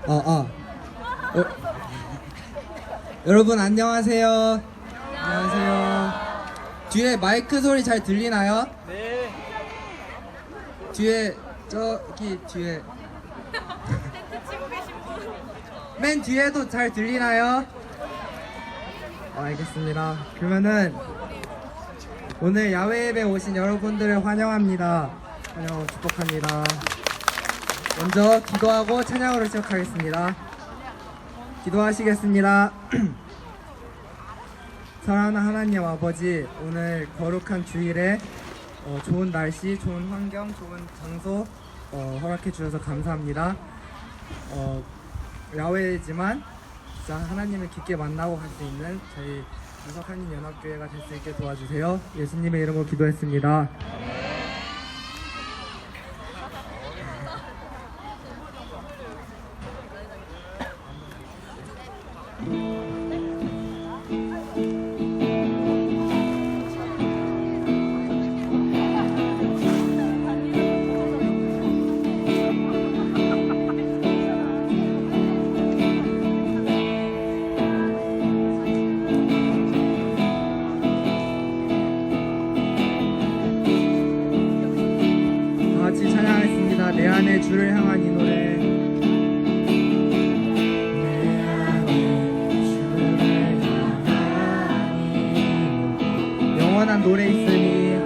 어, 여러분 안녕하세요. 안녕하세요. 뒤에 마이크 소리 잘 들리나요? 네. 뒤에 저기 뒤에 맨 뒤에도 잘 들리나요? 알겠습니다. 그러면은 오늘 야외 예배 오신 여러분들을 환영합니다. 환영하고 축복합니다. 먼저 기도하고 찬양으로 시작하겠습니다. 기도하시겠습니다. 사랑하는 하나님 아버지, 오늘 거룩한 주일에 좋은 날씨, 좋은 환경, 좋은 장소 허락해 주셔서 감사합니다. 야외지만 진짜 하나님을 깊게 만나고 갈 수 있는 저희 유석한인연합교회가 될 수 있게 도와주세요. 예수님의 이름으로 기도했습니다. 다 같이 찬양하겠습니다. 내 안에 주를 향한 이 노래. 내 안에 주를 향한 이 노래. 영원한 노래 있으니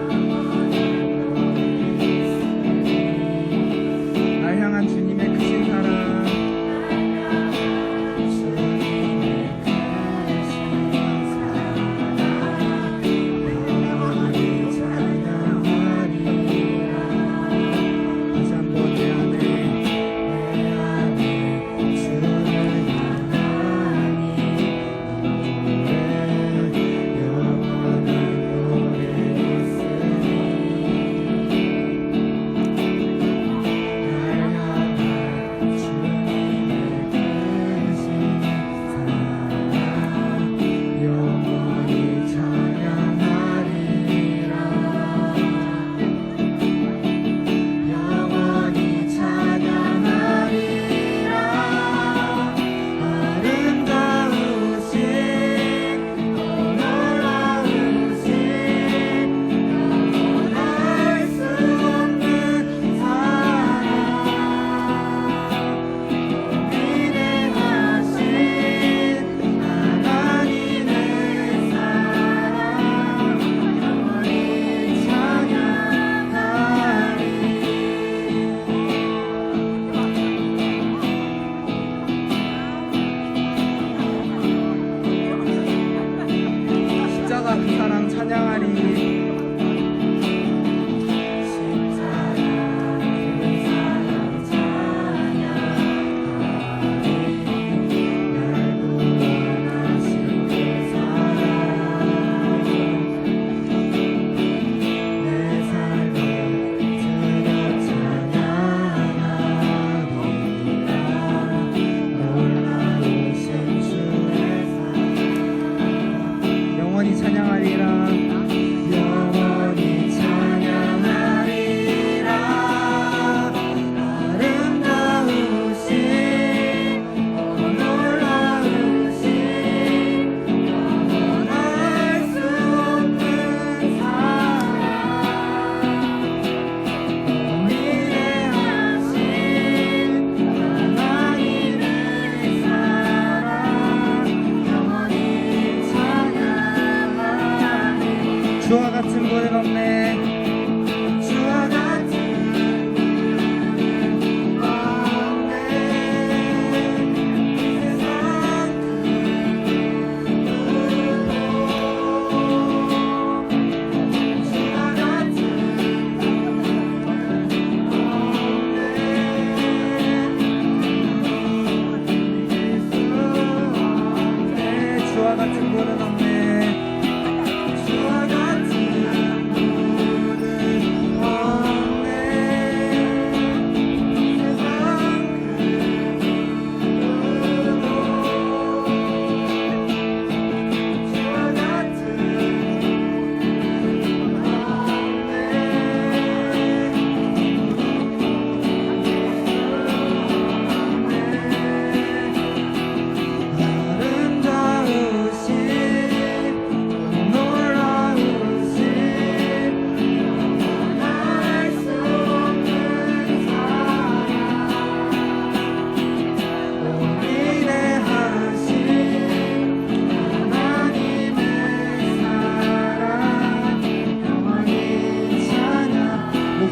날 향한 주님의 크신 사랑.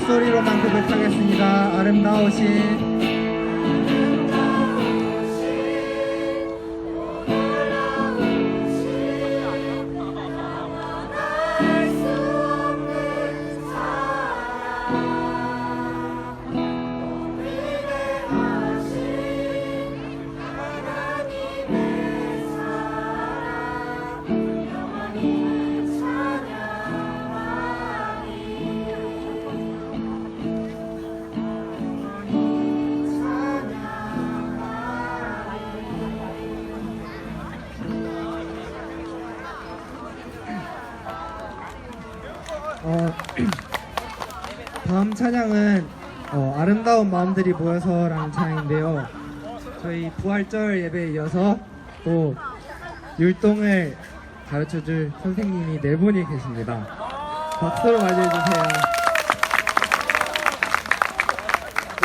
목소리로만 고백하겠습니다. 아름다우신 다음 찬양은 아름다운 마음들이 모여서라는 찬양인데요. 저희 부활절 예배에 이어서 또 율동을 가르쳐줄 선생님이 네 분이 계십니다. 박수로 맞이해주세요.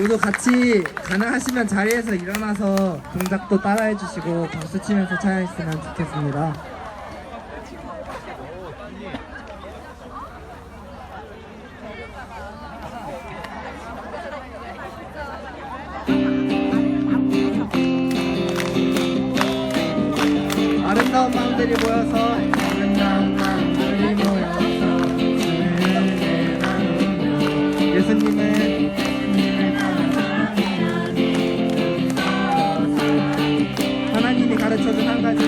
모두 같이 가능하시면 자리에서 일어나서 동작도 따라해주시고 박수 치면서 찬양했으면 좋겠습니다. 아름다운 마음들이 모여서 아름다운 마음들이 모여서 주를 나누며 예수님을 하나님이 가르쳐준 한 가지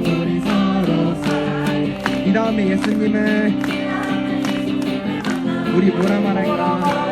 우리 서로 사랑해. 이 다음에 예수님을 우리 뭐라 말할까?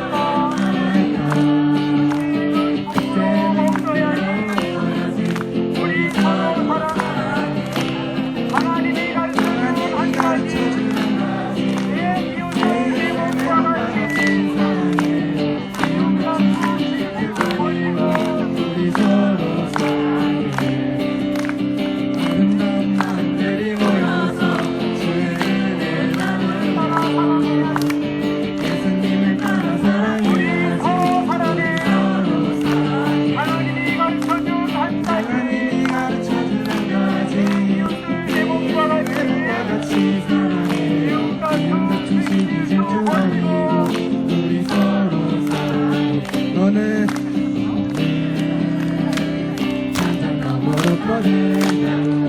너는 항상 너머로 뻗는다고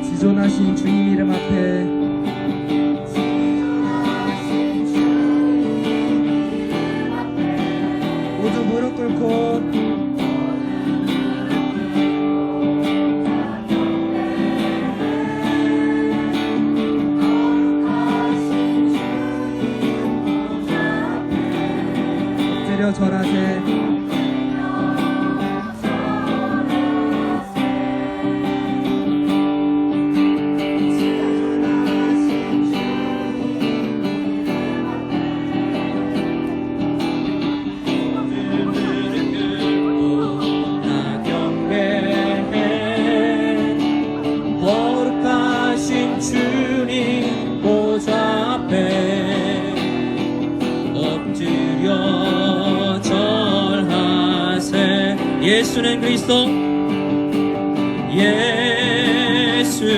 지존하신 주님 이름 앞에 모두 무릎 꿇고 엎드려 절하세. 주님 보좌 앞에 엎드려 절하세. 예수는 그리스도, 예수는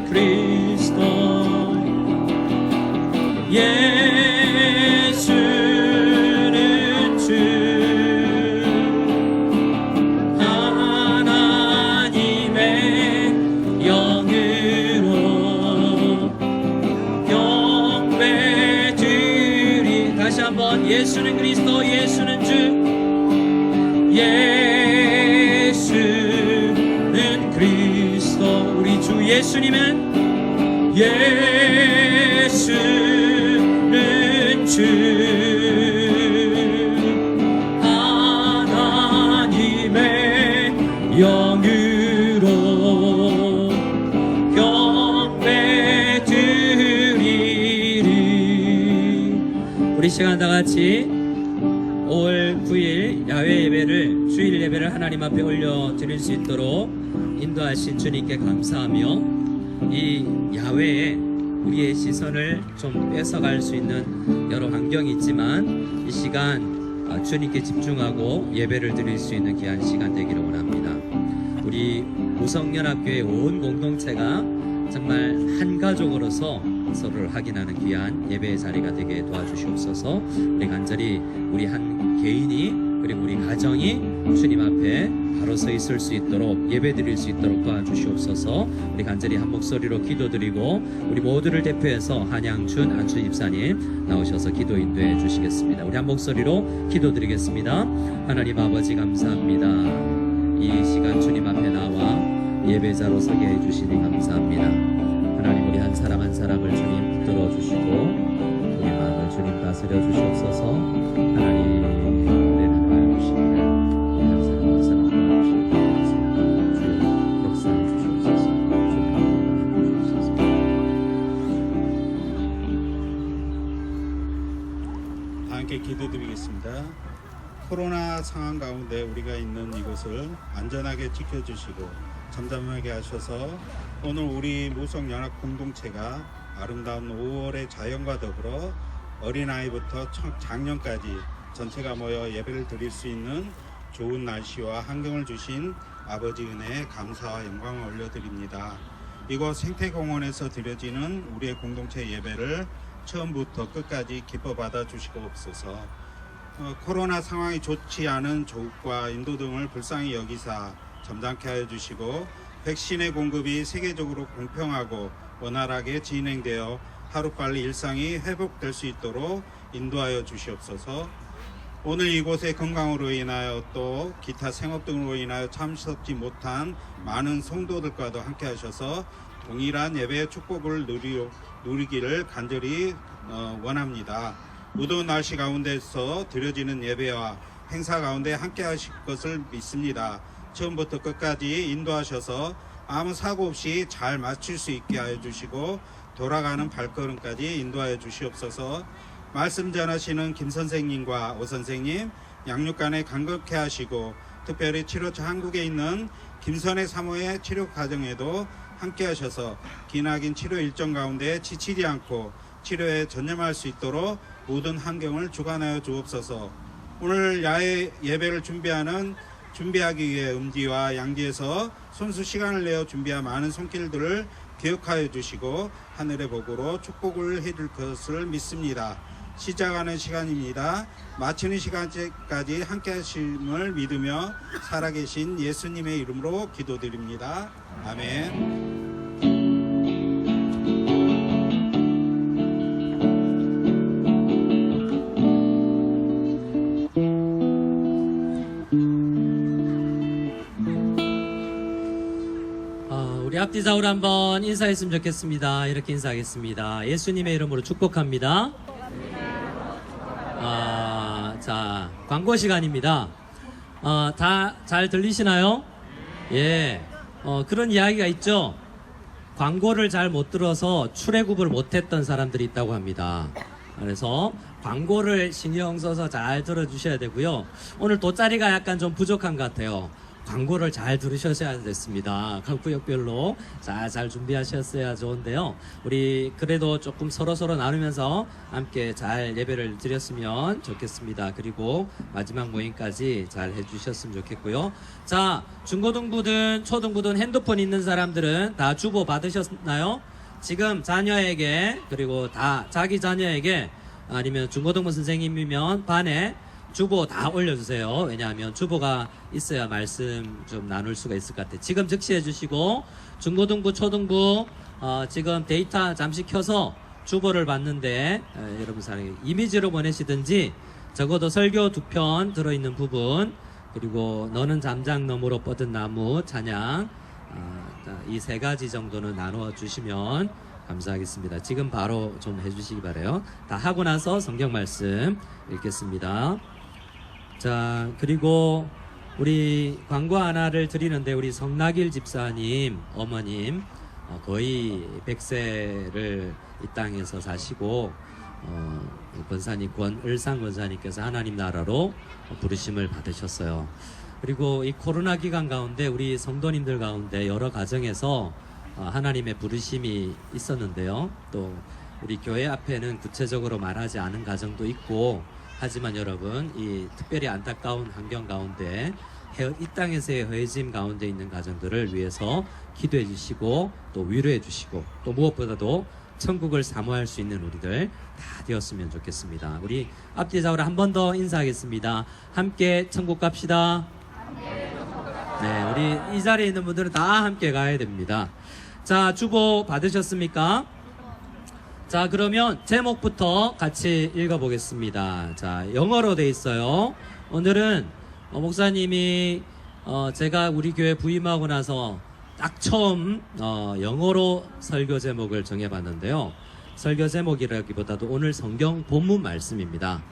그리스도, 예수는 주, 하나님의 영으로 경배드리. 다시 한번 예수는 그리스도, 예수는 주, 예수는 그리스도. 우리 주 예수님은 예수는 주, 하나님의 영으로 경배드리리. 우리 시간 다 같이 5월 9일 야외 예배를, 주일 예배를 하나님 앞에 올려 드릴 수 있도록 인도하신 주님께 감사하며, 이 야외에 우리의 시선을 좀 뺏어갈 수 있는 여러 환경이 있지만 이 시간 주님께 집중하고 예배를 드릴 수 있는 귀한 시간 되기를 원합니다. 우리 우성연합교회 온 공동체가 정말 한 가족으로서 서로를 확인하는 귀한 예배의 자리가 되게 도와주시옵소서. 우리 간절히 우리 한 개인이 그리고 우리 가정이 주님 앞에 바로 서 있을 수 있도록 예배 드릴 수 있도록 도와주시옵소서. 우리 간절히 한 목소리로 기도드리고 우리 모두를 대표해서 한양준 안춘 집사님 나오셔서 기도 인도해 주시겠습니다. 우리 한 목소리로 기도드리겠습니다. 하나님 아버지 감사합니다. 이 시간 주님 앞에 나와 예배자로 서게 해주시니 감사합니다. 하나님, 우리 한 사람 한 사람을 주님 붙들어 주시고 우리 마음을 주님 다스려 주시옵소서. 하나님, 은혜를 하여 주시기를 한 사람 한 사람 도와주시옵소서. 주 역사해 주시옵소서. 주 감사해 주시옵소서. 다 함께 기도드리겠습니다. 코로나 상황 가운데 우리가 있는 이곳을 안전하게 지켜주시고 잠잠하게 하셔서 오늘 우리 무성연합 공동체가 아름다운 5월의 자연과 더불어 어린아이부터 장년까지 전체가 모여 예배를 드릴 수 있는 좋은 날씨와 환경을 주신 아버지 은혜에 감사와 영광을 올려드립니다. 이곳 생태공원에서 드려지는 우리의 공동체 예배를 처음부터 끝까지 기뻐 받아주시고 없소서. 코로나 상황이 좋지 않은 조국과 인도 등을 불쌍히 여기사 점잖게 하여 주시고 백신의 공급이 세계적으로 공평하고 원활하게 진행되어 하루빨리 일상이 회복될 수 있도록 인도하여 주시옵소서. 오늘 이곳의 건강으로 인하여 또 기타 생업 등으로 인하여 참석지 못한 많은 성도들과도 함께 하셔서 동일한 예배의 축복을 누리기를 간절히 원합니다. 무더운 날씨 가운데서 드려지는 예배와 행사 가운데 함께 하실 것을 믿습니다. 처음부터 끝까지 인도하셔서 아무 사고 없이 잘 마칠 수 있게 하여 주시고 돌아가는 발걸음까지 인도하여 주시옵소서. 말씀 전하시는 김 선생님과 오 선생님 양육간에 간곡케 하시고 특별히 치료처 한국에 있는 김선혜 사모의 치료 과정에도 함께 하셔서 기나긴 치료 일정 가운데 지치지 않고 치료에 전념할 수 있도록 모든 환경을 주관하여 주옵소서. 오늘 야외 예배를 준비하기 위해 음지와 양지에서 손수 시간을 내어 준비한 많은 손길들을 기억하여 주시고 하늘의 복으로 축복을 해줄 것을 믿습니다. 시작하는 시간입니다. 마치는 시간까지 함께 하심을 믿으며 살아계신 예수님의 이름으로 기도드립니다. 아멘. 우리 앞뒤 좌우로 한번 인사했으면 좋겠습니다. 이렇게 인사하겠습니다. 예수님의 이름으로 축복합니다. 자, 광고 시간입니다. 다 잘 들리시나요? 예. 그런 이야기가 있죠. 광고를 잘 못 들어서 출애굽을 못했던 사람들이 있다고 합니다. 그래서 광고를 신경 써서 잘 들어주셔야 되고요. 오늘 돗자리가 약간 좀 부족한 것 같아요. 광고를 잘 들으셔야 됐습니다. 각 구역별로 잘 준비하셨어야 좋은데요. 우리 그래도 조금 서로 나누면서 함께 잘 예배를 드렸으면 좋겠습니다. 그리고 마지막 모임까지 잘 해주셨으면 좋겠고요. 자, 중고등부든 초등부든 핸드폰 있는 사람들은 다 주보 받으셨나요? 지금 자녀에게, 그리고 다 자기 자녀에게, 아니면 중고등부 선생님이면 반에 주보 다 올려주세요. 왜냐하면 주보가 있어야 말씀 좀 나눌 수가 있을 것 같아요. 지금 즉시 해주시고, 중고등부, 초등부 지금 데이터 잠시 켜서 주보를 받는데 여러분 사랑해 이미지로 보내시든지, 적어도 설교 2편 들어있는 부분, 그리고 너는 잠장 너머로 뻗은 나무 찬양, 이 3가지 정도는 나누어 주시면 감사하겠습니다. 지금 바로 좀 해주시기 바라요. 다 하고 나서 성경 말씀 읽겠습니다. 자, 그리고 우리 광고 하나를 드리는데, 우리 성낙일 집사님 어머님 거의 100세를 이 땅에서 사시고 권사님 권을상 권사님께서 하나님 나라로 부르심을 받으셨어요. 그리고 이 코로나 기간 가운데 우리 성도님들 가운데 여러 가정에서 하나님의 부르심이 있었는데요. 또 우리 교회 앞에는 구체적으로 말하지 않은 가정도 있고, 하지만 여러분, 이 특별히 안타까운 환경 가운데 이 땅에서의 허해짐 가운데 있는 가정들을 위해서 기도해 주시고, 또 위로해 주시고, 또 무엇보다도 천국을 사모할 수 있는 우리들 다 되었으면 좋겠습니다. 우리 앞뒤 좌우로 한 번 더 인사하겠습니다. 함께 천국 갑시다. 네, 우리 이 자리에 있는 분들은 다 함께 가야 됩니다. 자, 주보 받으셨습니까? 자, 그러면 제목부터 같이 읽어보겠습니다. 자, 영어로 돼 있어요. 오늘은 목사님이 제가 우리 교회 부임하고 나서 딱 처음 영어로 설교 제목을 정해봤는데요. 설교 제목이라기보다도 오늘 성경 본문 말씀입니다.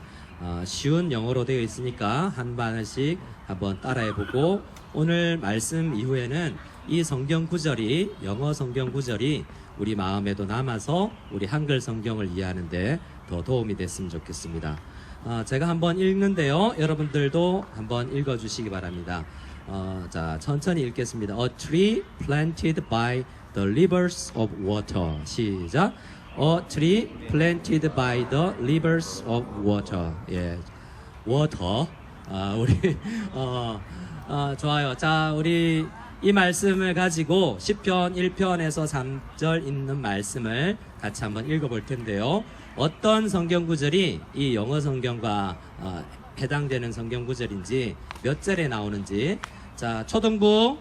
쉬운 영어로 되어 있으니까 한 반씩 한번 따라해보고, 오늘 말씀 이후에는 이 성경 구절이, 영어 성경 구절이 우리 마음에도 남아서 우리 한글 성경을 이해하는데 더 도움이 됐으면 좋겠습니다. 제가 한번 읽는데요. 여러분들도 한번 읽어주시기 바랍니다. 자, 천천히 읽겠습니다. A tree planted by the rivers of water. 시작. A tree planted by the rivers of water. 예, water. 우리 좋아요. 자, 우리 이 말씀을 가지고 시편 1편에서 3절 있는 말씀을 같이 한번 읽어볼 텐데요. 어떤 성경 구절이 이 영어 성경과 해당되는 성경 구절인지, 몇 절에 나오는지. 자, 초등부,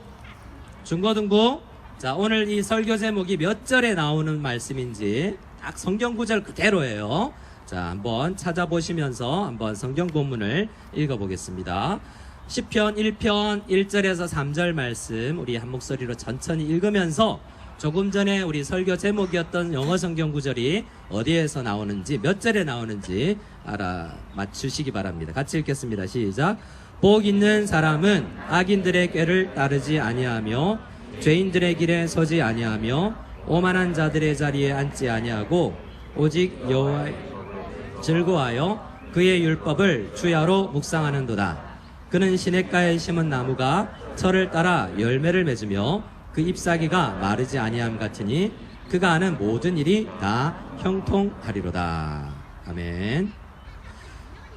중고등부. 자, 오늘 이 설교 제목이 몇 절에 나오는 말씀인지 딱 성경 구절 그대로예요. 자, 한번 찾아보시면서 한번 성경 본문을 읽어보겠습니다. 시편 1편 1절에서 3절 말씀 우리 한 목소리로 천천히 읽으면서 조금 전에 우리 설교 제목이었던 영어 성경 구절이 어디에서 나오는지, 몇 절에 나오는지 알아 맞추시기 바랍니다. 같이 읽겠습니다. 시작. 복 있는 사람은 악인들의 꾀를 따르지 아니하며 죄인들의 길에 서지 아니하며 오만한 자들의 자리에 앉지 아니하고 오직 여호와의 즐거워하여 그의 율법을 주야로 묵상하는도다. 그는 시냇가에 심은 나무가 철을 따라 열매를 맺으며 그 잎사귀가 마르지 아니함 같으니 그가 하는 모든 일이 다 형통하리로다. 아멘.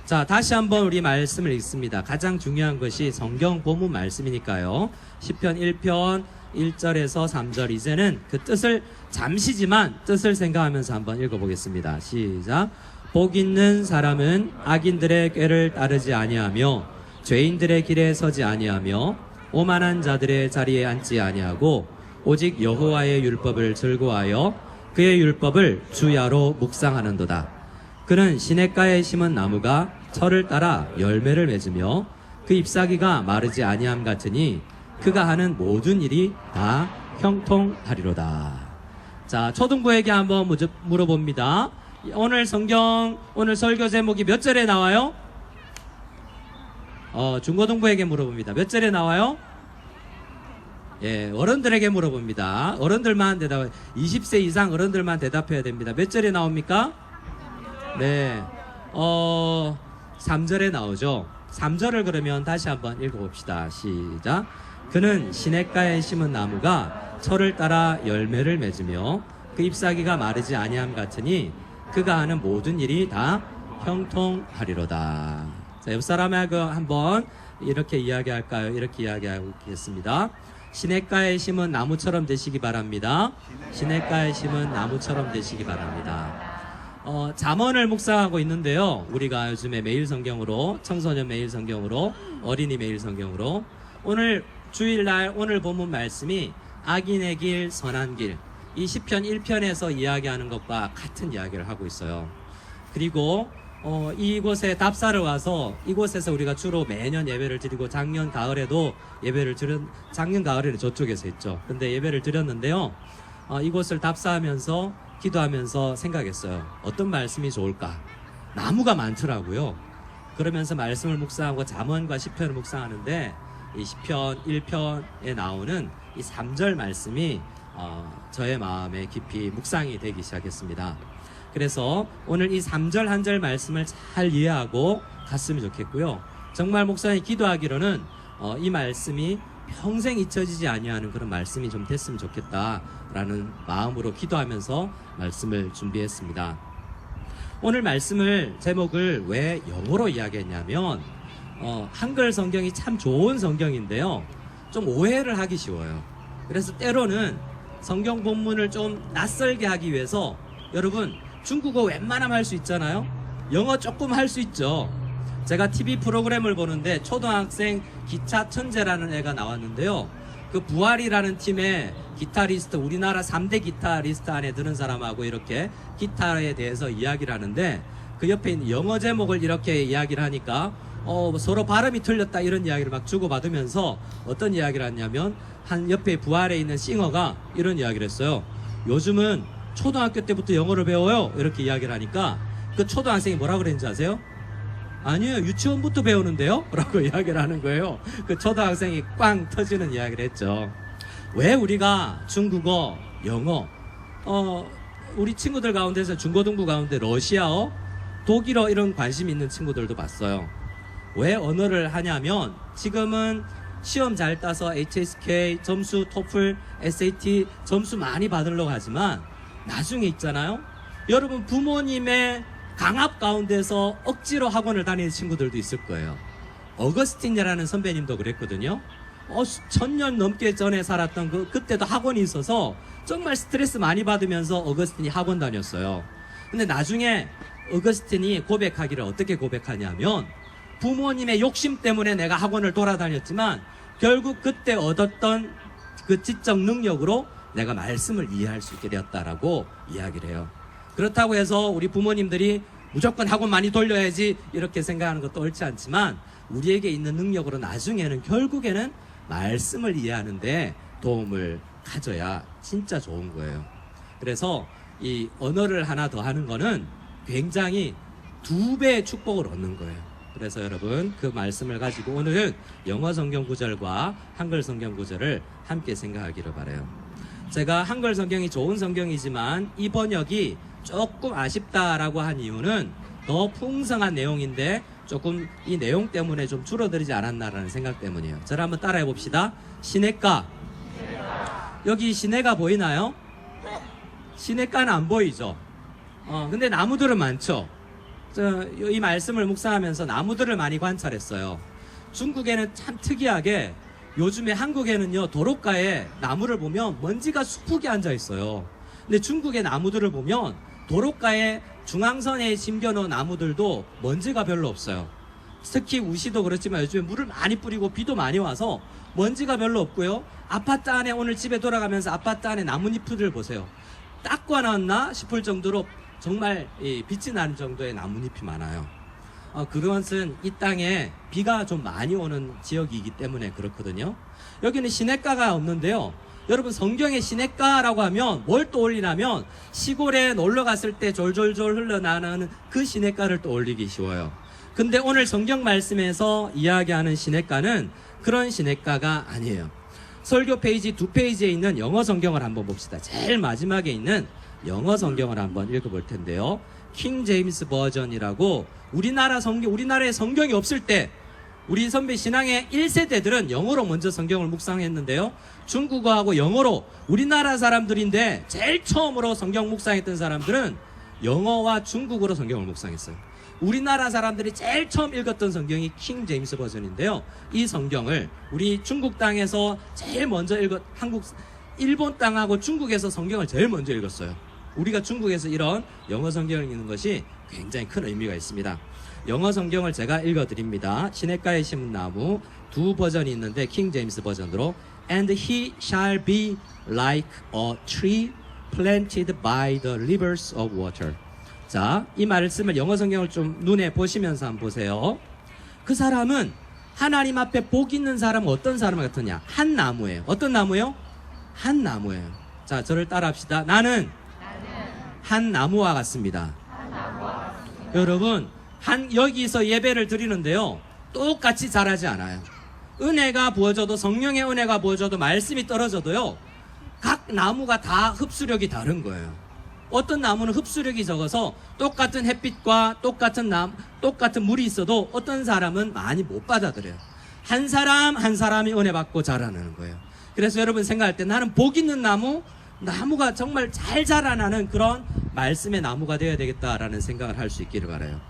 자, 다시 한번 우리 말씀을 읽습니다. 가장 중요한 것이 성경 본문 말씀이니까요. 시편 1편 1절에서 3절 이제는 그 뜻을 잠시지만 뜻을 생각하면서 한번 읽어보겠습니다. 시작. 복 있는 사람은 악인들의 꾀를 따르지 아니하며 죄인들의 길에 서지 아니하며 오만한 자들의 자리에 앉지 아니하고 오직 여호와의 율법을 즐거워하여 그의 율법을 주야로 묵상하는도다. 그는 시냇가에 심은 나무가 철을 따라 열매를 맺으며 그 잎사귀가 마르지 아니함 같으니 그가 하는 모든 일이 다 형통하리로다. 자, 초등부에게 한번 물어봅니다. 오늘 설교 제목이 몇 절에 나와요? 중고등부에게 물어봅니다. 몇 절에 나와요? 예, 어른들에게 물어봅니다. 어른들만 20세 이상 어른들만 대답해야 됩니다. 몇 절에 나옵니까? 네, 3절에 나오죠. 3절을 그러면 다시 한번 읽어봅시다. 시작. 그는 시냇가에 심은 나무가 철을 따라 열매를 맺으며 그 잎사귀가 마르지 아니함 같으니 그가 하는 모든 일이 다 형통하리로다. 자, 옆 사람하고 한번 이렇게 이야기할까요? 이렇게 이야기하겠습니다. 시냇가에 심은 나무처럼 되시기 바랍니다. 시냇가에 심은 나무처럼 되시기 바랍니다. 잠언을 묵상하고 있는데요. 우리가 요즘에 매일 성경으로, 청소년 매일 성경으로, 어린이 매일 성경으로, 오늘 주일날 오늘 본문 말씀이 악인의 길, 선한 길, 이 시편 1편에서 이야기하는 것과 같은 이야기를 하고 있어요. 그리고 이곳에 답사를 와서 이곳에서 우리가 주로 매년 예배를 드리고 작년 가을에도 작년 가을에는 저쪽에서 했죠. 근데 예배를 드렸는데요. 이곳을 답사하면서 기도하면서 생각했어요. 어떤 말씀이 좋을까? 나무가 많더라고요. 그러면서 말씀을 묵상하고 잠언과 시편을 묵상하는데 이 시편 1편에 나오는 이 3절 말씀이 저의 마음에 깊이 묵상이 되기 시작했습니다. 그래서 오늘 이 3절 한 절 말씀을 잘 이해하고 갔으면 좋겠고요. 정말 목사님이 기도하기로는 이 말씀이 평생 잊혀지지 아니하는 그런 말씀이 좀 됐으면 좋겠다라는 마음으로 기도하면서 말씀을 준비했습니다. 오늘 말씀을 제목을 왜 영어로 이야기했냐면 한글 성경이 참 좋은 성경인데요. 좀 오해를 하기 쉬워요. 그래서 때로는 성경 본문을 좀 낯설게 하기 위해서 여러분 중국어 웬만하면 할 수 있잖아요. 영어 조금 할 수 있죠. 제가 TV 프로그램을 보는데 초등학생 기차 천재라는 애가 나왔는데요. 그 부활이라는 팀의 기타리스트, 우리나라 3대 기타리스트 안에 드는 사람하고 이렇게 기타에 대해서 이야기를 하는데 그 옆에 있는 영어 제목을 이렇게 이야기를 하니까 서로 발음이 틀렸다 이런 이야기를 막 주고받으면서 어떤 이야기를 하냐면 한 옆에 부활에 있는 싱어가 이런 이야기를 했어요. 요즘은 초등학교 때부터 영어를 배워요. 이렇게 이야기를 하니까 그 초등학생이 뭐라 그랬는지 아세요? 아니요, 유치원부터 배우는데요? 라고 이야기를 하는 거예요. 그 초등학생이 꽝 터지는 이야기를 했죠. 왜 우리가 중국어, 영어, 우리 친구들 가운데서 중고등부 가운데 러시아어, 독일어 이런 관심 있는 친구들도 봤어요. 왜 언어를 하냐면 지금은 시험 잘 따서 HSK 점수, 토플, SAT 점수 많이 받으려고 하지만 나중에 있잖아요. 여러분 부모님의 강압 가운데서 억지로 학원을 다니는 친구들도 있을 거예요. 어거스틴이라는 선배님도 그랬거든요. 1000년 넘게 전에 살았던 그때도 학원이 있어서 정말 스트레스 많이 받으면서 어거스틴이 학원 다녔어요. 근데 나중에 어거스틴이 고백하기를 어떻게 고백하냐면 부모님의 욕심 때문에 내가 학원을 돌아다녔지만 결국 그때 얻었던 그 지적 능력으로 내가 말씀을 이해할 수 있게 되었다라고 이야기를 해요. 그렇다고 해서 우리 부모님들이 무조건 학원 많이 돌려야지 이렇게 생각하는 것도 옳지 않지만 우리에게 있는 능력으로 나중에는 결국에는 말씀을 이해하는데 도움을 가져야 진짜 좋은 거예요. 그래서 이 언어를 하나 더 하는 거는 굉장히 2배의 축복을 얻는 거예요. 그래서 여러분 그 말씀을 가지고 오늘은 영어 성경 구절과 한글 성경 구절을 함께 생각하기를 바라요. 제가 한글 성경이 좋은 성경이지만 이 번역이 조금 아쉽다라고 한 이유는 더 풍성한 내용인데 조금 이 내용 때문에 좀 줄어들지 않았나라는 생각 때문이에요. 저를 한번 따라해 봅시다. 시냇가. 여기 시내가 보이나요? 시냇가는 안 보이죠? 근데 나무들은 많죠? 이 말씀을 묵상하면서 나무들을 많이 관찰했어요. 중국에는 참 특이하게 요즘에 한국에는요, 도로가에 나무를 보면 먼지가 수북이 앉아 있어요. 근데 중국의 나무들을 보면 도로가에 중앙선에 심겨놓은 나무들도 먼지가 별로 없어요. 특히 우시도 그렇지만 요즘에 물을 많이 뿌리고 비도 많이 와서 먼지가 별로 없고요. 아파트 안에 오늘 집에 돌아가면서 아파트 안에 나뭇잎을 보세요. 닦고 나왔나 싶을 정도로 정말 빛이 나는 정도의 나뭇잎이 많아요. 그것은 이 땅에 비가 좀 많이 오는 지역이기 때문에 그렇거든요. 여기는 시냇가가 없는데요. 여러분, 성경에 시냇가라고 하면 뭘 떠올리냐면 시골에 놀러 갔을 때 졸졸졸 흘러나가는 그 시냇가를 떠올리기 쉬워요. 근데 오늘 성경 말씀에서 이야기하는 시냇가는 그런 시냇가가 아니에요. 설교 페이지 2페이지에 있는 영어 성경을 한번 봅시다. 제일 마지막에 있는 영어 성경을 한번 읽어볼 텐데요. 킹 제임스 버전이라고 우리나라에 성경이 없을 때 우리 선배 신앙의 1세대들은 영어로 먼저 성경을 묵상했는데요. 중국어하고 영어로 우리나라 사람들인데 제일 처음으로 성경 묵상했던 사람들은 영어와 중국어로 성경을 묵상했어요. 우리나라 사람들이 제일 처음 읽었던 성경이 킹 제임스 버전인데요. 이 성경을 우리 중국 땅에서 제일 먼저 일본 땅하고 중국에서 성경을 제일 먼저 읽었어요. 우리가 중국에서 이런 영어 성경을 읽는 것이 굉장히 큰 의미가 있습니다. 영어 성경을 제가 읽어드립니다. 시냇가에 심은 나무 두 버전이 있는데 킹 제임스 버전으로 And he shall be like a tree planted by the rivers of water. 자, 이 말씀을 영어 성경을 좀 눈에 보시면서 한번 보세요. 그 사람은 하나님 앞에 복 있는 사람은 어떤 사람 같으냐? 한 나무예요. 어떤 나무요? 한 나무예요. 자, 저를 따라합시다. 나는 한 나무와 같습니다. 여러분, 여기서 예배를 드리는데요, 똑같이 자라지 않아요. 은혜가 부어져도, 성령의 은혜가 부어져도, 말씀이 떨어져도요, 각 나무가 다 흡수력이 다른 거예요. 어떤 나무는 흡수력이 적어서 똑같은 햇빛과 똑같은 물이 있어도 어떤 사람은 많이 못 받아들여요. 한 사람이 은혜 받고 자라나는 거예요. 그래서 여러분 생각할 때 나는 복 있는 나무가 정말 잘 자라나는 그런 말씀의 나무가 되어야 되겠다라는 생각을 할 수 있기를 바라요.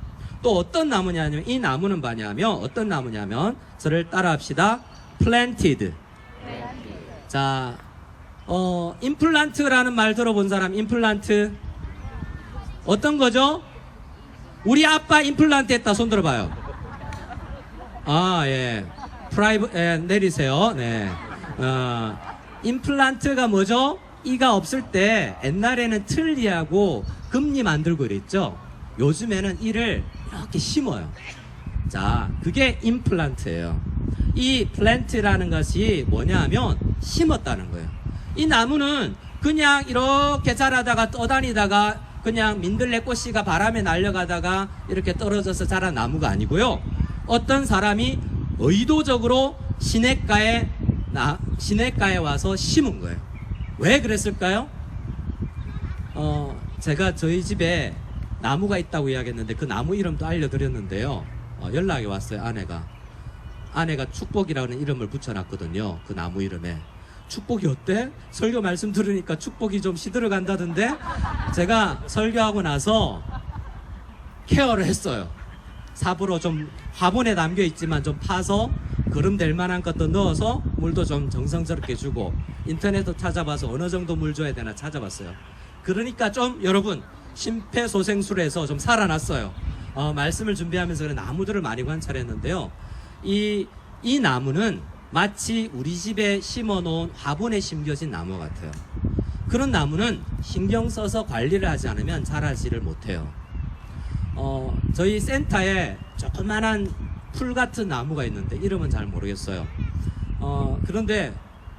또 어떤 나무냐면, 이 나무는 어떤 나무냐면, 저를 따라합시다. planted. 자, 임플란트라는 말 들어본 사람, 임플란트 어떤 거죠? 우리 아빠 임플란트 했다. 손 들어봐요. 예. 내리세요. 네. 임플란트가 뭐죠? 이가 없을 때 옛날에는 틀니하고 금니 만들고 그랬죠. 요즘에는 이를 이렇게 심어요. 자, 그게 임플란트예요. 이 플랜트라는 것이 뭐냐면 심었다는 거예요. 이 나무는 그냥 이렇게 자라다가 떠다니다가 그냥 민들레꽃씨가 바람에 날려가다가 이렇게 떨어져서 자란 나무가 아니고요. 어떤 사람이 의도적으로 시냇가에 와서 심은 거예요. 왜 그랬을까요? 제가 저희 집에 나무가 있다고 이야기했는데 그 나무 이름도 알려드렸는데요. 연락이 왔어요. 아내가 축복이라는 이름을 붙여놨거든요. 그 나무 이름에. 축복이 어때? 설교 말씀 들으니까 축복이 좀 시들어간다던데, 제가 설교하고 나서 케어를 했어요. 삽으로 좀 화분에 담겨 있지만 좀 파서 거름 될 만한 것도 넣어서 물도 좀 정성스럽게 주고, 인터넷도 찾아봐서 어느 정도 물 줘야 되나 찾아봤어요. 그러니까 좀 여러분 심폐소생술에서 좀 살아났어요. 말씀을 준비하면서 그런 나무들을 많이 관찰했는데요. 이 나무는 마치 우리 집에 심어놓은 화분에 심겨진 나무 같아요. 그런 나무는 신경 써서 관리를 하지 않으면 자라지를 못해요. 저희 센터에 조그만한 풀 같은 나무가 있는데 이름은 잘 모르겠어요. 그런데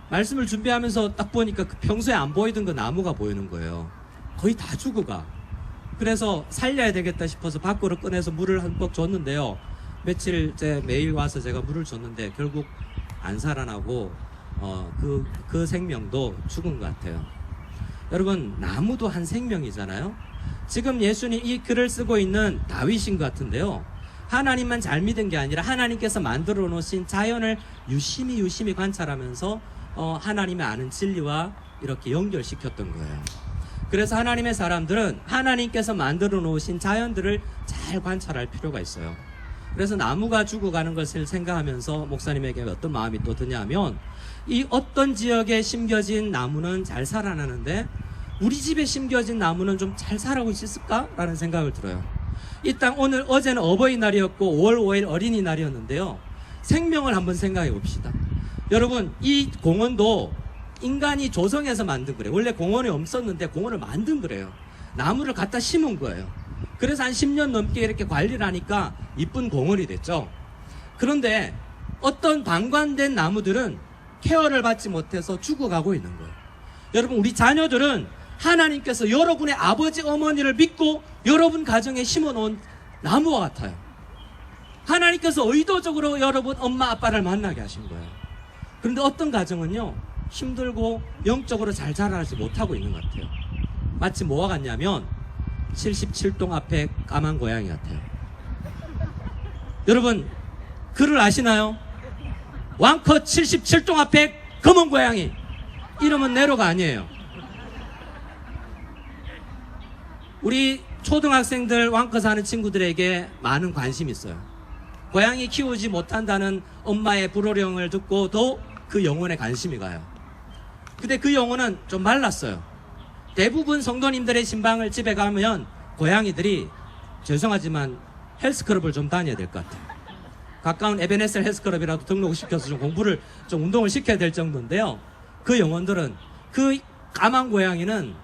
말씀을 준비하면서 딱 보니까 그 평소에 안 보이던 그 나무가 보이는 거예요. 거의 다 죽어가. 그래서 살려야 되겠다 싶어서 밖으로 꺼내서 물을 한 뻑 줬는데요. 며칠째 매일 와서 제가 물을 줬는데 결국 안 살아나고 그 생명도 죽은 것 같아요. 여러분, 나무도 한 생명이잖아요. 지금 예수님 이 글을 쓰고 있는 다윗인 것 같은데요. 하나님만 잘 믿은 게 아니라 하나님께서 만들어 놓으신 자연을 유심히 관찰하면서 하나님의 아는 진리와 이렇게 연결시켰던 거예요. 그래서 하나님의 사람들은 하나님께서 만들어 놓으신 자연들을 잘 관찰할 필요가 있어요. 그래서 나무가 죽어가는 것을 생각하면서 목사님에게 어떤 마음이 또 드냐면, 이 어떤 지역에 심겨진 나무는 잘 살아나는데 우리 집에 심겨진 나무는 좀 잘 살아오고 있을까? 라는 생각을 들어요. 이 땅 어제는 어버이날이었고 5월 5일 어린이날이었는데요. 생명을 한번 생각해 봅시다. 여러분, 이 공원도 인간이 조성해서 만든 거래요. 원래 공원이 없었는데 공원을 만든 거래요. 나무를 갖다 심은 거예요. 그래서 한 10년 넘게 이렇게 관리를 하니까 이쁜 공원이 됐죠. 그런데 어떤 방관된 나무들은 케어를 받지 못해서 죽어가고 있는 거예요. 여러분, 우리 자녀들은 하나님께서 여러분의 아버지 어머니를 믿고 여러분 가정에 심어놓은 나무와 같아요. 하나님께서 의도적으로 여러분 엄마 아빠를 만나게 하신 거예요. 그런데 어떤 가정은요, 힘들고 영적으로 잘 자라나지 못하고 있는 것 같아요. 마치 뭐와 같냐면 77동 앞에 까만 고양이 같아요. 여러분, 글을 아시나요? 왕컷 77동 앞에 검은 고양이. 이러면 네로가 아니에요. 우리 초등학생들 왕컷 하는 친구들에게 많은 관심이 있어요. 고양이 키우지 못한다는 엄마의 불호령을 듣고도 그 영혼에 관심이 가요. 근데 그 영혼은 좀 말랐어요. 대부분 성도님들의 신방을 집에 가면 고양이들이, 죄송하지만 헬스클럽을 좀 다녀야 될 것 같아요. 가까운 에베네셀 헬스클럽이라도 등록을 시켜서 좀 공부를, 좀 운동을 시켜야 될 정도인데요. 그 영혼들은, 그 까만 고양이는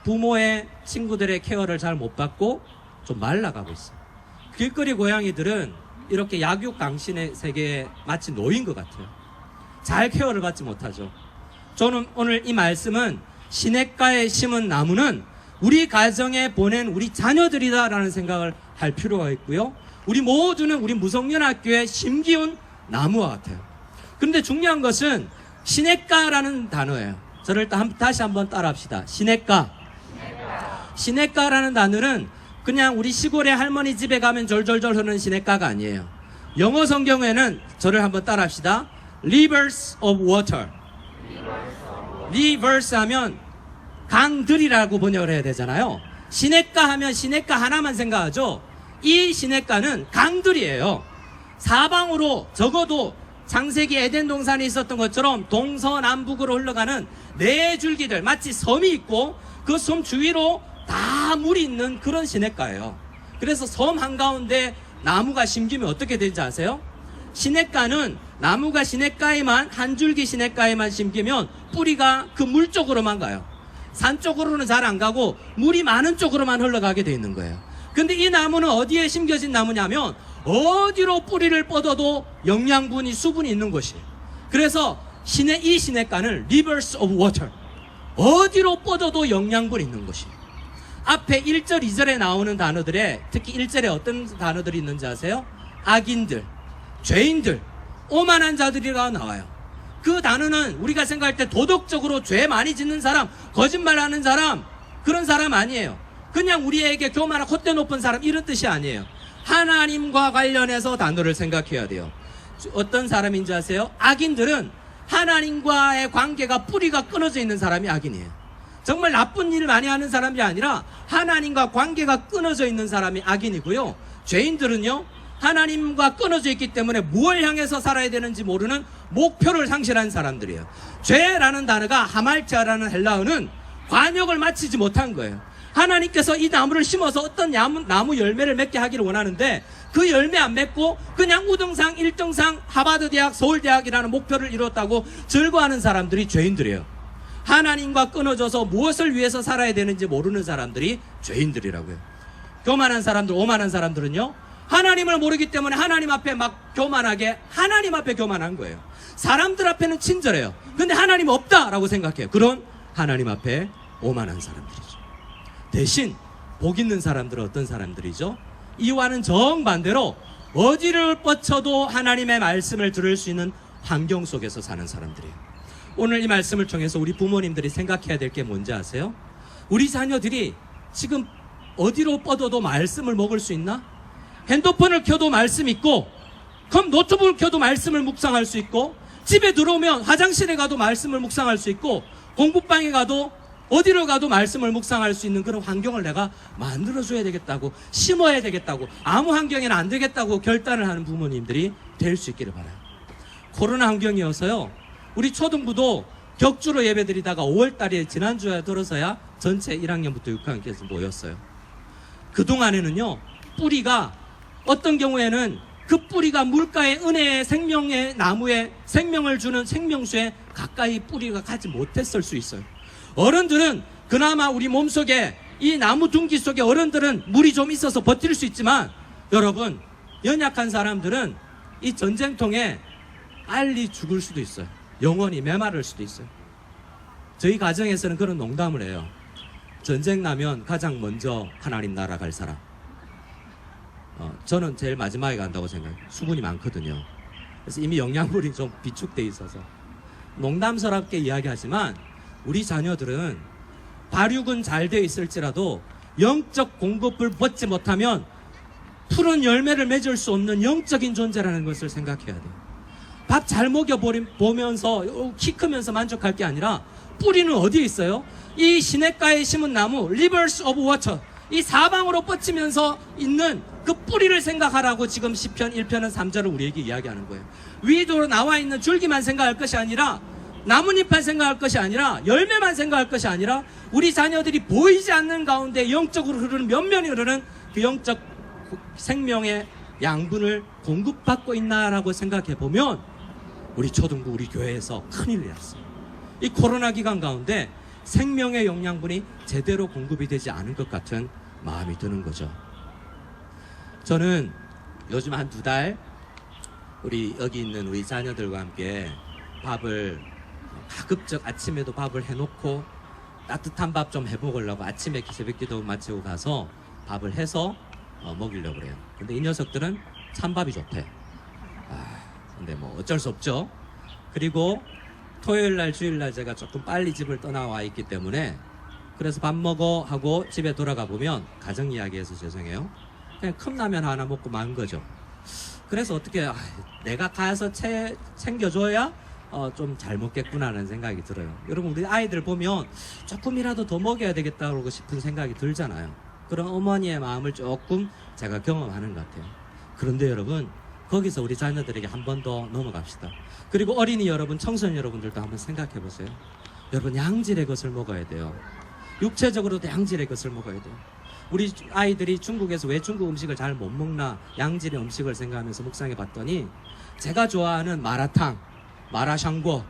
부모의, 친구들의 케어를 잘 못 받고 좀 말라가고 있어요. 길거리 고양이들은 이렇게 약육강신의 세계에 마치 놓인 것 같아요. 잘 케어를 받지 못하죠. 저는 오늘 이 말씀은 시냇가에 심은 나무는 우리 가정에 보낸 우리 자녀들이다라는 생각을 할 필요가 있고요. 우리 모두는 우리 무성연합교회 심기운 나무와 같아요. 그런데 중요한 것은 시냇가라는 단어예요. 저를 다시 한번 따라합시다. 시냇가. 시냇가라는 단어는 그냥 우리 시골의 할머니 집에 가면 절절절 흐르는 시냇가가 아니에요. 영어 성경에는, 저를 한번 따라합시다. Rivers of water. Rivers 하면 강들이라고 번역을 해야 되잖아요. 시냇가 하면 시냇가 하나만 생각하죠. 이 시냇가는 강들이에요. 사방으로 적어도 창세기 에덴 동산이 있었던 것처럼 동서남북으로 흘러가는 네 줄기들, 마치 섬이 있고 그 섬 주위로 다 물이 있는 그런 시냇가예요. 그래서 섬 한가운데 나무가 심기면 어떻게 되는지 아세요? 시냇가는 나무가 시냇가에만, 한 줄기 시냇가에만 심기면 뿌리가 그 물 쪽으로만 가요. 산 쪽으로는 잘 안 가고 물이 많은 쪽으로만 흘러가게 돼 있는 거예요. 근데 이 나무는 어디에 심겨진 나무냐면 어디로 뿌리를 뻗어도 영양분이, 수분이 있는 곳이에요. 그래서 이 시냇가는 rivers of water, 어디로 뻗어도 영양분이 있는 곳이에요. 앞에 1절, 2절에 나오는 단어들에, 특히 1절에 어떤 단어들이 있는지 아세요? 악인들, 죄인들, 오만한 자들이라고 나와요. 그 단어는 우리가 생각할 때 도덕적으로 죄 많이 짓는 사람, 거짓말하는 사람, 그런 사람 아니에요. 그냥 우리에게 교만한 콧대 높은 사람, 이런 뜻이 아니에요. 하나님과 관련해서 단어를 생각해야 돼요. 어떤 사람인지 아세요? 악인들은 하나님과의 관계가, 뿌리가 끊어져 있는 사람이 악인이에요. 정말 나쁜 일을 많이 하는 사람이 아니라 하나님과 관계가 끊어져 있는 사람이 악인이고요. 죄인들은요, 하나님과 끊어져 있기 때문에 무엇을 향해서 살아야 되는지 모르는 목표를 상실한 사람들이에요. 죄라는 단어가 하말티아라는 헬라어는 관역을 마치지 못한 거예요. 하나님께서 이 나무를 심어서 어떤 나무 열매를 맺게 하기를 원하는데 그 열매 안 맺고 그냥 우등상, 1등상, 하버드 대학, 서울대학이라는 목표를 이뤘다고 즐거워하는 사람들이 죄인들이에요. 하나님과 끊어져서 무엇을 위해서 살아야 되는지 모르는 사람들이 죄인들이라고요. 교만한 사람들, 오만한 사람들은요, 하나님을 모르기 때문에 하나님 앞에 막 교만하게, 하나님 앞에 교만한 거예요. 사람들 앞에는 친절해요. 근데 하나님 없다라고 생각해요. 그런 하나님 앞에 오만한 사람들이죠. 대신 복 있는 사람들은 어떤 사람들이죠? 이와는 정반대로 어디를 뻗쳐도 하나님의 말씀을 들을 수 있는 환경 속에서 사는 사람들이에요. 오늘 이 말씀을 통해서 우리 부모님들이 생각해야 될 게 뭔지 아세요? 우리 자녀들이 지금 어디로 뻗어도 말씀을 먹을 수 있나? 핸드폰을 켜도 말씀 있고, 그럼 노트북을 켜도 말씀을 묵상할 수 있고, 집에 들어오면 화장실에 가도 말씀을 묵상할 수 있고, 공부방에 가도 어디로 가도 말씀을 묵상할 수 있는 그런 환경을 내가 만들어줘야 되겠다고, 심어야 되겠다고, 아무 환경에는 안 되겠다고 결단을 하는 부모님들이 될 수 있기를 바라요. 코로나 환경이어서요, 우리 초등부도 격주로 예배드리다가 5월달에 지난주에 들어서야 전체 1학년부터 6학년께서 모였어요. 그동안에는요, 뿌리가 어떤 경우에는 그 뿌리가 물가의 은혜의 생명의 나무에 생명을 주는 생명수에 가까이 뿌리가 가지 못했을 수 있어요. 어른들은 그나마 우리 몸속에 이 나무 둥기 속에 어른들은 물이 좀 있어서 버틸 수 있지만, 여러분, 연약한 사람들은 이 전쟁통에 빨리 죽을 수도 있어요. 영원히 메마를 수도 있어요. 저희 가정에서는 그런 농담을 해요. 전쟁 나면 가장 먼저 하나님 나라 갈 사람. 저는 제일 마지막에 간다고 생각해요. 수분이 많거든요. 그래서 이미 영양분이 좀 비축돼 있어서 농담스럽게 이야기하지만, 우리 자녀들은 발육은 잘 되어 있을지라도 영적 공급을 받지 못하면 푸른 열매를 맺을 수 없는 영적인 존재라는 것을 생각해야 돼요. 밥 잘 먹여보면서 키 크면서 만족할 게 아니라 뿌리는 어디에 있어요? 이 시냇가에 심은 나무, rivers of water, 이 사방으로 뻗치면서 있는 그 뿌리를 생각하라고 지금 시편 1편은 3절을 우리에게 이야기하는 거예요. 위로 나와 있는 줄기만 생각할 것이 아니라, 나뭇잎만 생각할 것이 아니라, 열매만 생각할 것이 아니라, 우리 자녀들이 보이지 않는 가운데 영적으로 흐르는, 면면이 흐르는 그 영적 생명의 양분을 공급받고 있나라고 생각해 보면 우리 초등부, 우리 교회에서 큰일이 났어요. 이 코로나 기간 가운데 생명의 영양분이 제대로 공급이 되지 않은 것 같은 마음이 드는 거죠. 저는 요즘 한 2달 우리 여기 있는 우리 자녀들과 함께 밥을 가급적 아침에도 밥을 해놓고 따뜻한 밥 좀 해먹으려고 아침에 새벽기도 마치고 가서 밥을 해서 먹이려고 그래요. 근데 이 녀석들은 찬밥이 좋대. 근데 뭐 어쩔 수 없죠. 그리고 토요일날 주일날 제가 조금 빨리 집을 떠나와 있기 때문에, 그래서 밥 먹어 하고 집에 돌아가 보면, 가정 이야기해서 죄송해요, 그냥 컵라면 하나 먹고 만 거죠. 그래서 어떻게 내가 가서 챙겨줘야 좀 잘 먹겠구나 하는 생각이 들어요. 여러분, 우리 아이들 보면 조금이라도 더 먹여야 되겠다고 싶은 생각이 들잖아요. 그런 어머니의 마음을 조금 제가 경험하는 것 같아요. 그런데 여러분, 거기서 우리 자녀들에게 한 번 더 넘어갑시다. 그리고 어린이 여러분, 청소년 여러분들도 한번 생각해 보세요. 여러분, 양질의 것을 먹어야 돼요. 육체적으로도 양질의 것을 먹어야 돼요. 우리 아이들이 중국에서 왜 중국 음식을 잘 못 먹나, 양질의 음식을 생각하면서 묵상해 봤더니, 제가 좋아하는 마라탕, 마라샹궈,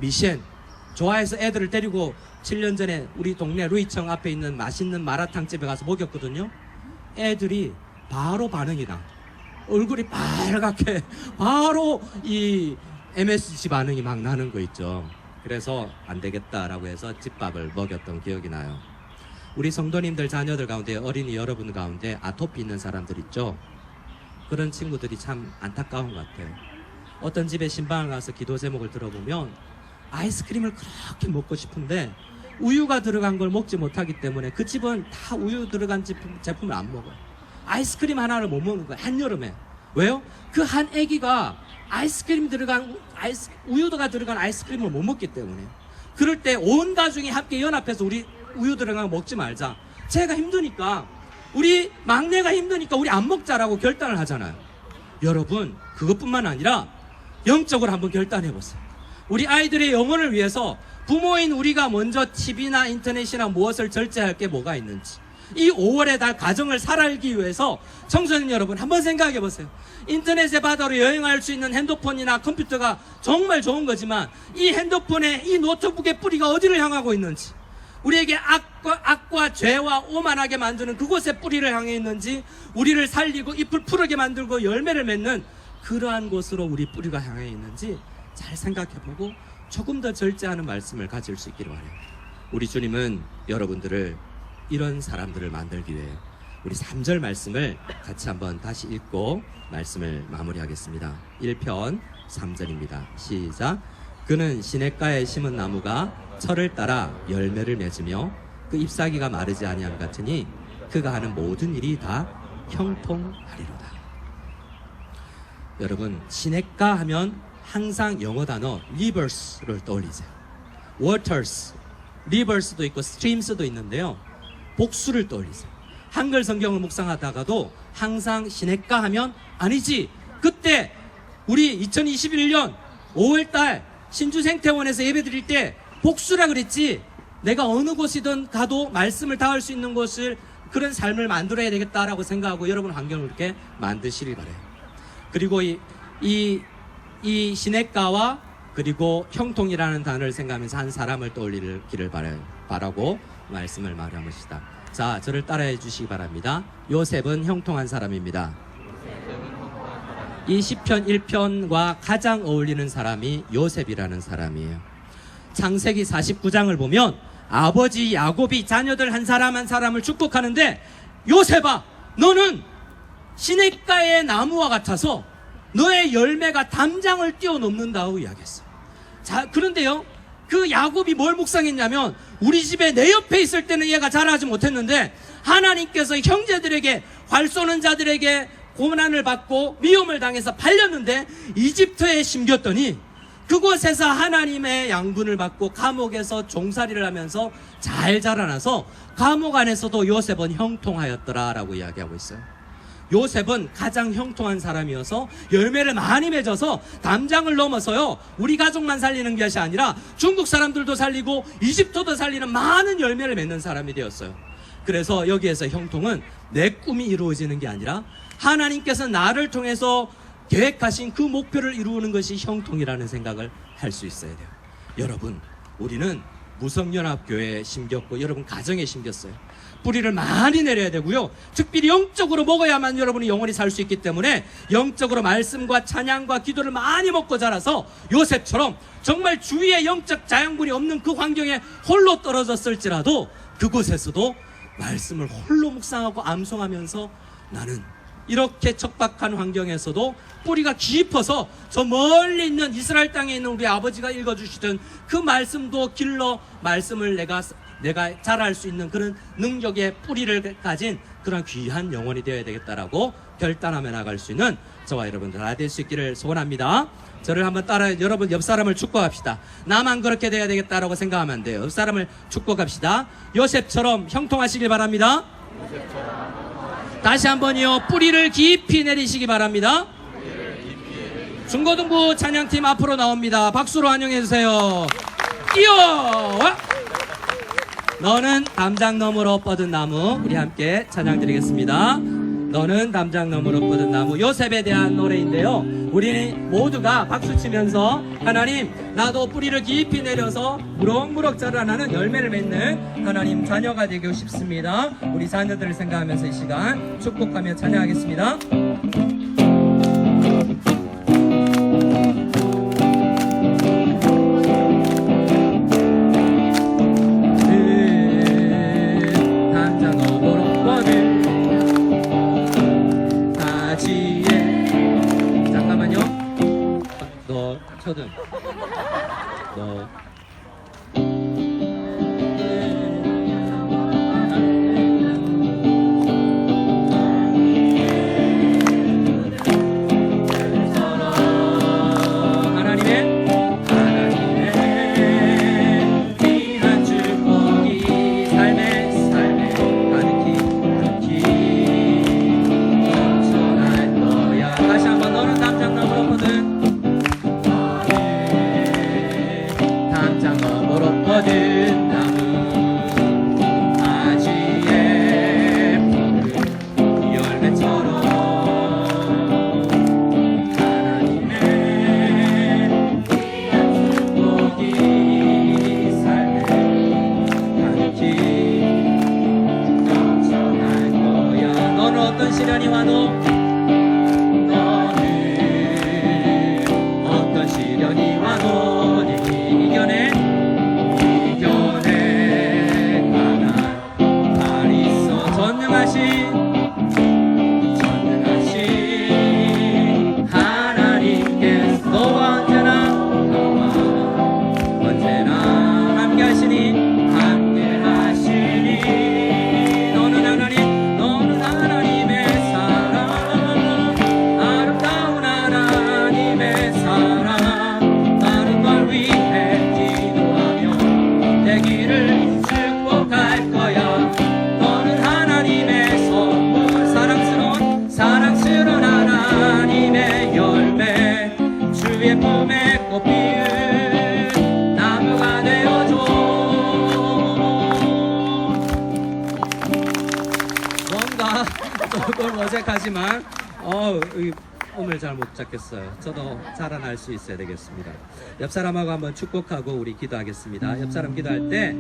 미셴 좋아해서 애들을 데리고 7년 전에 우리 동네 루이청 앞에 있는 맛있는 마라탕 집에 가서 먹였거든요. 애들이 바로 반응이 나. 얼굴이 빨갛게 바로 이 MSG 반응이 막 나는 거 있죠. 그래서 안 되겠다라고 해서 집밥을 먹였던 기억이 나요. 우리 성도님들 자녀들 가운데, 어린이 여러분 가운데 아토피 있는 사람들 있죠. 그런 친구들이 참 안타까운 것 같아요. 어떤 집에 신방을 가서 기도 제목을 들어보면, 아이스크림을 그렇게 먹고 싶은데 우유가 들어간 걸 먹지 못하기 때문에, 그 집은 다 우유 들어간 제품을 안 먹어요. 아이스크림 하나를 못 먹는 거예요, 한여름에. 왜요? 그 한 애기가 아이스크림 들어간 우유가 들어간 아이스크림을 못 먹기 때문에. 그럴 때 온 가족이 함께 연합해서 우리 우유 들어간 거 먹지 말자. 제가 힘드니까, 우리 막내가 힘드니까 우리 안 먹자라고 결단을 하잖아요. 여러분, 그것뿐만 아니라 영적으로 한번 결단해 보세요. 우리 아이들의 영혼을 위해서 부모인 우리가 먼저 TV나 인터넷이나 무엇을 절제할 게 뭐가 있는지, 이 5월의 달 가정을 살아가기 위해서 청소년 여러분 한번 생각해 보세요. 인터넷의 바다로 여행할 수 있는 핸드폰이나 컴퓨터가 정말 좋은 거지만, 이 핸드폰에, 이 노트북의 뿌리가 어디를 향하고 있는지, 우리에게 악과 죄와 오만하게 만드는 그곳에 뿌리를 향해 있는지, 우리를 살리고 잎을 푸르게 만들고 열매를 맺는 그러한 곳으로 우리 뿌리가 향해 있는지 잘 생각해보고 조금 더 절제하는 말씀을 가질 수 있기를 바라요. 우리 주님은 여러분들을, 이런 사람들을 만들기 위해 우리 3절 말씀을 같이 한번 다시 읽고 말씀을 마무리하겠습니다. 1편 3절입니다. 시작. 그는 시냇가에 심은 나무가 철을 따라 열매를 맺으며 그 잎사귀가 마르지 아니함 같으니 그가 하는 모든 일이 다 형통하리로다. 여러분, 시냇가 하면 항상 영어 단어 rivers를 떠올리세요. waters, 리버스도 있고 스트림스도 있는데요. 복수를 떠올리세요. 한글 성경을 묵상하다가도 항상 시냇가 하면 아니지. 그때 우리 2021년 5월달 신주 생태원에서 예배 드릴 때 복수라 그랬지. 내가 어느 곳이든 가도 말씀을 닿을 수 있는 곳을 그런 삶을 만들어야 되겠다라고 생각하고 여러분 환경을 그렇게 만드시길 바라요. 그리고 이 시냇가와 그리고 형통이라는 단어를 생각하면서 한 사람을 떠올리기를 바라고 말씀을 마련합시다. 자, 저를 따라해 주시기 바랍니다. 요셉은 형통한 사람입니다. 이 시편 1편과 가장 어울리는 사람이 요셉이라는 사람이에요. 창세기 49장을 보면 아버지 야곱이 자녀들 한 사람 한 사람을 축복하는데, 요셉아, 너는 시냇가의 나무와 같아서 너의 열매가 담장을 뛰어넘는다고 이야기했어요. 자, 그런데요, 그 야곱이 뭘 묵상했냐면, 우리 집에 내 옆에 있을 때는 얘가 자라지 못했는데 하나님께서 형제들에게, 활 쏘는 자들에게 고난을 받고 미움을 당해서 팔렸는데 이집트에 심겼더니 그곳에서 하나님의 양분을 받고 감옥에서 종살이를 하면서 잘 자라나서 감옥 안에서도 요셉은 형통하였더라 라고 이야기하고 있어요. 요셉은 가장 형통한 사람이어서 열매를 많이 맺어서 담장을 넘어서요, 우리 가족만 살리는 것이 아니라 중국 사람들도 살리고 이집트도 살리는 많은 열매를 맺는 사람이 되었어요. 그래서 여기에서 형통은 내 꿈이 이루어지는 게 아니라 하나님께서 나를 통해서 계획하신 그 목표를 이루는 것이 형통이라는 생각을 할 수 있어야 돼요. 여러분, 우리는 무성연합교회에 심겼고 여러분 가정에 심겼어요. 뿌리를 많이 내려야 되고요, 특별히 영적으로 먹어야만 여러분이 영원히 살 수 있기 때문에 영적으로 말씀과 찬양과 기도를 많이 먹고 자라서 요셉처럼 정말 주위에 영적 자양분이 없는 그 환경에 홀로 떨어졌을지라도 그곳에서도 말씀을 홀로 묵상하고 암송하면서 나는 이렇게 척박한 환경에서도 뿌리가 깊어서 저 멀리 있는 이스라엘 땅에 있는 우리 아버지가 읽어주시던 그 말씀도 길러 말씀을 내가 자랄 수 있는 그런 능력의 뿌리를 가진 그런 귀한 영혼이 되어야 되겠다라고 결단하며 나갈 수 있는 저와 여러분들 다 될 수 있기를 소원합니다. 저를 한번 따라 여러분 옆 사람을 축복합시다. 나만 그렇게 돼야 되겠다라고 생각하면 안 돼요. 옆 사람을 축복합시다. 요셉처럼 형통하시길 바랍니다. 다시 한번요, 뿌리를 깊이 내리시기 바랍니다. 중고등부 찬양팀 앞으로 나옵니다. 박수로 환영해 주세요. 뛰어와! 너는 담장 너머로 뻗은 나무, 우리 함께 찬양 드리겠습니다. 너는 담장 너머로 뻗은 나무, 요셉에 대한 노래인데요, 우리는 모두가 박수치면서 하나님, 나도 뿌리를 깊이 내려서 무럭무럭 자라나는 열매를 맺는 하나님 자녀가 되고 싶습니다. 우리 자녀들을 생각하면서 이 시간 축복하며 찬양하겠습니다. 초등 너 어떤 시련이 와도 너는 어떤 시련이 와도 이겨내 가난 발이 있어 전능하신 하나님께서 너와 언제나 함께 하시니 되기를 아, 조금 어색하지만 오늘 잘 못 잡겠어요. 저도 자라날 수 있어야 되겠습니다. 옆 사람하고 한번 축복하고 우리 기도하겠습니다. 옆 사람 기도할 때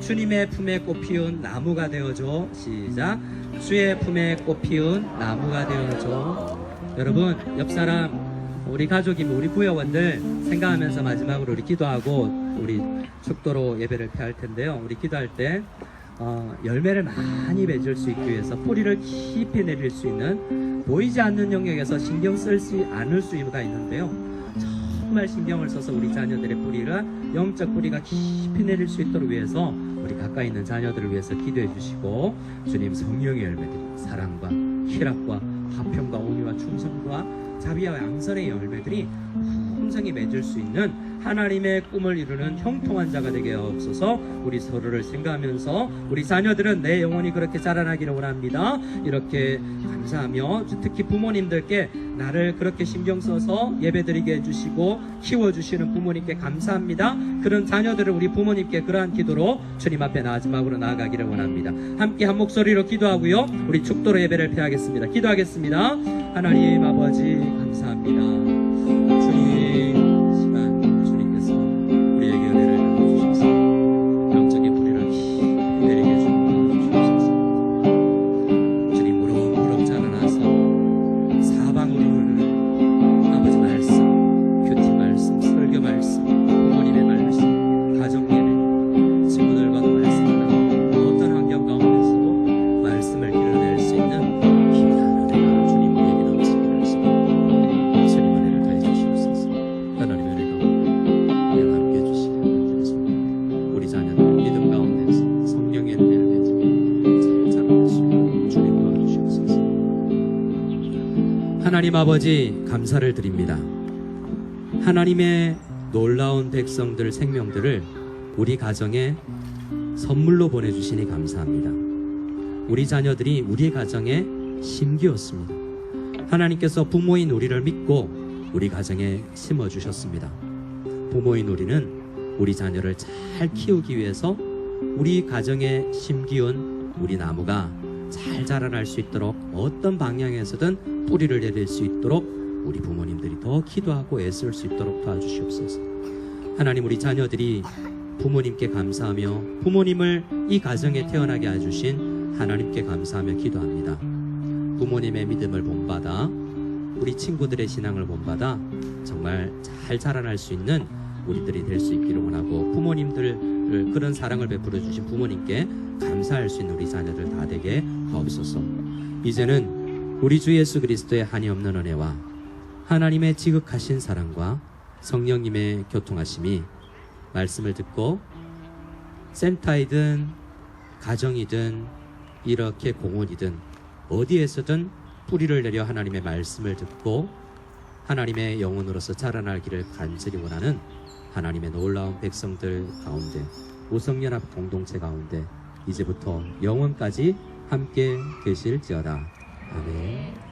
주님의 품에 꽃 피운 나무가 되어줘. 시작. 주의 품에 꽃 피운 나무가 되어줘. 여러분, 옆 사람, 우리 가족이면 우리 구역원들 생각하면서 마지막으로 우리 기도하고 우리 축도로 예배를 펴할 텐데요. 우리 기도할 때 열매를 많이 맺을 수 있기 위해서 뿌리를 깊이 내릴 수 있는 보이지 않는 영역에서 신경 쓸지 않을 수가 있는데요. 정말 신경을 써서 우리 자녀들의 뿌리가 영적 뿌리가 깊이 내릴 수 있도록 위해서 우리 가까이 있는 자녀들을 위해서 기도해 주시고 주님 성령의 열매들 사랑과 희락과 화평과 온유와 충성과 자비와 양선의 열매들이 풍성히 맺을 수 있는 하나님의 꿈을 이루는 형통한 자가 되게 하옵소서. 우리 서로를 생각하면서 우리 자녀들은 내 영혼이 그렇게 자라나기를 원합니다. 이렇게 감사하며 특히 부모님들께 나를 그렇게 신경 써서 예배드리게 해주시고 키워주시는 부모님께 감사합니다. 그런 자녀들을 우리 부모님께 그러한 기도로 주님 앞에 마지막으로 나아가기를 원합니다. 함께 한 목소리로 기도하고요. 우리 축도로 예배를 펴하겠습니다. 기도하겠습니다. 하나님 아버지 감사합니다. 주님 시간 주님께서 우리에게 은혜를 주셔서 영적인 뿌리를 깊이 내리게 해주옵소서. 주님 무럭무럭 자라나서 사방으로 흐르는 아버지 말씀, 큐티 말씀, 설교 말씀, 부모님의 말씀, 가정 예배, 친구들과도 말씀을 나누고 어떤 환경 가운데서도 말씀을 길러낼 수 있는 귀한 은혜가 주님 우리에게 넘치기를 원합니다. 주님 은혜를 더해 주시옵소서. 하나님의 은혜 가운데 내가 함께 해주시옵소서. 우리 자녀들 믿음 가운데서 성령의 은혜를 내주고 잘 자라날 수 있도록 주님 도와주시옵소서. 하나님 아버지 감사를 드립니다. 하나님의 놀라운 백성들 생명들을 우리 가정에 선물로 보내주시니 감사합니다. 우리 자녀들이 우리 가정에 심기였습니다. 하나님께서 부모인 우리를 믿고 우리 가정에 심어주셨습니다. 부모인 우리는 우리 자녀를 잘 키우기 위해서 우리 가정에 심기운 우리 나무가 잘 자라날 수 있도록 어떤 방향에서든 뿌리를 내릴 수 있도록 우리 부모님들이 더 기도하고 애쓸 수 있도록 도와주시옵소서. 하나님 우리 자녀들이 부모님께 감사하며 부모님을 이 가정에 태어나게 해주신 하나님께 감사하며 기도합니다. 부모님의 믿음을 본받아 우리 친구들의 신앙을 본받아 정말 잘 자라날 수 있는 우리들이 될 수 있기를 원하고 부모님들을 그런 사랑을 베풀어 주신 부모님께 감사할 수 있는 우리 자녀들 다 되게 하옵소서. 이제는 우리 주 예수 그리스도의 한이 없는 은혜와 하나님의 지극하신 사랑과 성령님의 교통하심이 말씀을 듣고 센터이든 가정이든 이렇게 공원이든 어디에서든 뿌리를 내려 하나님의 말씀을 듣고 하나님의 영혼으로서 자라나기를 간절히 원하는 하나님의 놀라운 백성들 가운데 오성연합 공동체 가운데 이제부터 영원까지 함께 계실지어다. 아멘.